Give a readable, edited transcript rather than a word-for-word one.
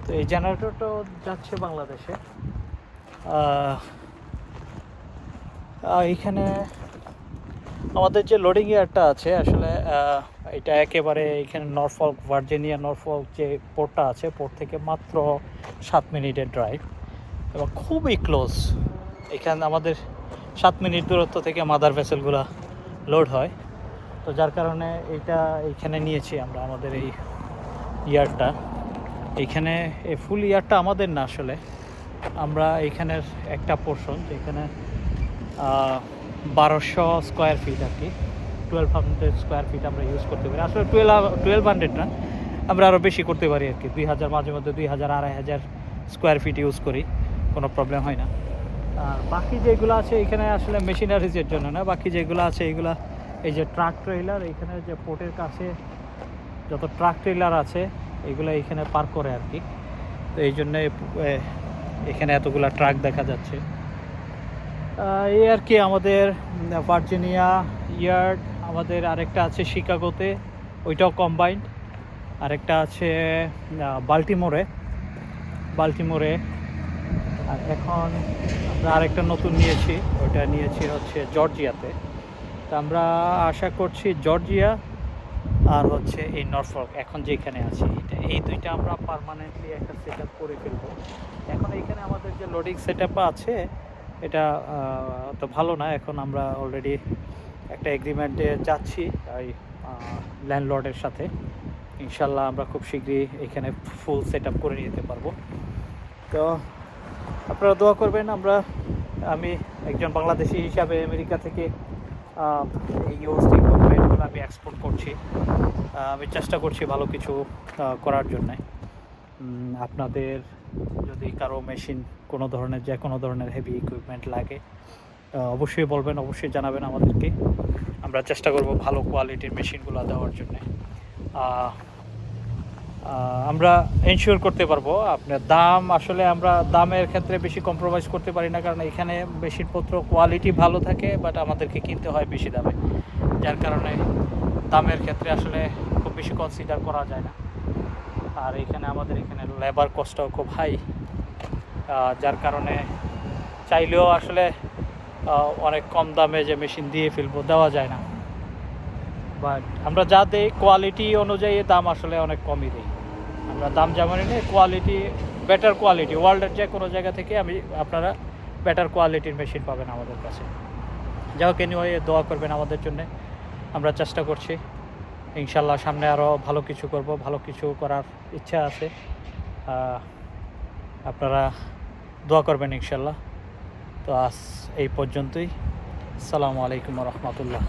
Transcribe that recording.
তো এই জেনারেটরটাও যাচ্ছে বাংলাদেশে। এইখানে আমাদের যে লোডিং ইয়ারটা আছে আসলে এটা একেবারে এখানে নরফল্ক, ভার্জিনিয়া নরফল্ক যে পোর্টটা আছে, পোর্ট থেকে মাত্র 7 মিনিটের ড্রাইভ এবং খুবই ক্লোজ। এখানে আমাদের 7 মিনিট দূরত্ব থেকে মাদার ভেসেলগুলো লোড হয়। তো যার কারণে এইখানে নিয়েছি আমরা আমাদের এই ইয়ারটা। এইখানে এই ফুল ইয়ারটা আমাদের না, আসলে আমরা এইখানের একটা পোর্শন, যেখানে 1200 স্কোয়ার ফিট আর কি, 1200 স্কোয়ার ফিট আমরা ইউজ করতে পারি। আসলে 1200 না, আমরা আরও বেশি করতে পারি আর কি। 2000, মাঝে মধ্যে 2000, 2500 স্কোয়ার ফিট ইউজ করি, কোনো প্রবলেম হয় না। আর বাকি যেগুলো আছে এখানে আসলে মেশিনারিজের জন্য না, বাকি যেগুলো আছে এইগুলা এই যে ট্রাক ট্রেইলার, এখানে যে পোর্টের কাছে যত ট্রাক ট্রেইলার আছে এগুলো এইখানে পার্ক করে আর কি। তো এই জন্যে এখানে এতগুলা ট্রাক দেখা যাচ্ছে। এই আর কি আমাদের ভার্জিনিয়া ইয়ার্ড। আমাদের আরেকটা আছে শিকাগোতে, ওইটাও কম্বাইন্ড। আরেকটা আছে বাল্টিমোরে। আর এখন আমরা আরেকটা নতুন নিয়েছি, ওইটা নিয়েছি হচ্ছে জর্জিয়াতে। তো আমরা আশা করছি জর্জিয়া আর হচ্ছে এই নরফল্ক এখন যেখানে আছি, এই দুইটা আমরা পার্মানেন্টলি একটা সেট আপ করে ফেলবো। এখন এইখানে আমাদের যে লোডিং সেট আপ আছে এটা তো ভালো না। এখন আমরা অলরেডি একটা এগ্রিমেন্টে যাচ্ছি ওই ল্যান্ডলর্ডের সাথে। ইনশাল্লাহ আমরা খুব শীঘ্রই এখানে ফুল সেট আপ করে নিতে পারবো। তো আপনারা দোয়া করবেন। আমি একজন বাংলাদেশি হিসাবে আমেরিকা থেকে এই ইউএসডি ইকুইপমেন্টগুলো আমি এক্সপোর্ট করছি। আমি চেষ্টা করছি ভালো কিছু করার জন্যে। আপনাদের যদি কারো মেশিন যে কোনো ধরনের হেভি ইকুইপমেন্ট লাগে অবশ্যই বলবেন, অবশ্যই জানাবেন আমাদেরকে। আমরা চেষ্টা করব ভালো কোয়ালিটির মেশিনগুলো দেওয়ার জন্যে। আমরা এনশিওর করতে পারবো আপনার দাম। আসলে আমরা দামের ক্ষেত্রে বেশি কম্প্রোমাইজ করতে পারি না, কারণ এখানে মেশিনপত্র কোয়ালিটি ভালো থাকে, বাট আমাদেরকে কিনতে হয় বেশি দামে। যার কারণে দামের ক্ষেত্রে আসলে খুব বেশি কনসিডার করা যায় না। আর আমাদের এখানে লেবার কস্টটাও খুব হাই, যার কারণে চাইলেও আসলে অনেক কম দামে যে মেশিন দিয়ে ফেলবো দেওয়া যায় না। বাট আমরা যা দিই কোয়ালিটি অনুযায়ী দাম আসলে অনেক কমই দিই। আমরা দাম যেমনই নেই, কোয়ালিটি বেটার কোয়ালিটি, ওয়ার্ল্ডের যে কোনো জায়গা থেকে আপনারা বেটার কোয়ালিটির মেশিন পাবেন আমাদের কাছে। যাই হোক, এনিওয়ে দোয়া করবেন আমাদের জন্যে। আমরা চেষ্টা করছি ইনশাল্লাহ, সামনে আরও ভালো কিছু করব, ভালো কিছু করার ইচ্ছা আছে। আপনারা দোয়া করবেন ইনশাল্লাহ। তো আজ এই পর্যন্তই। আসসালামু আলাইকুম ওয়া রাহমাতুল্লাহ।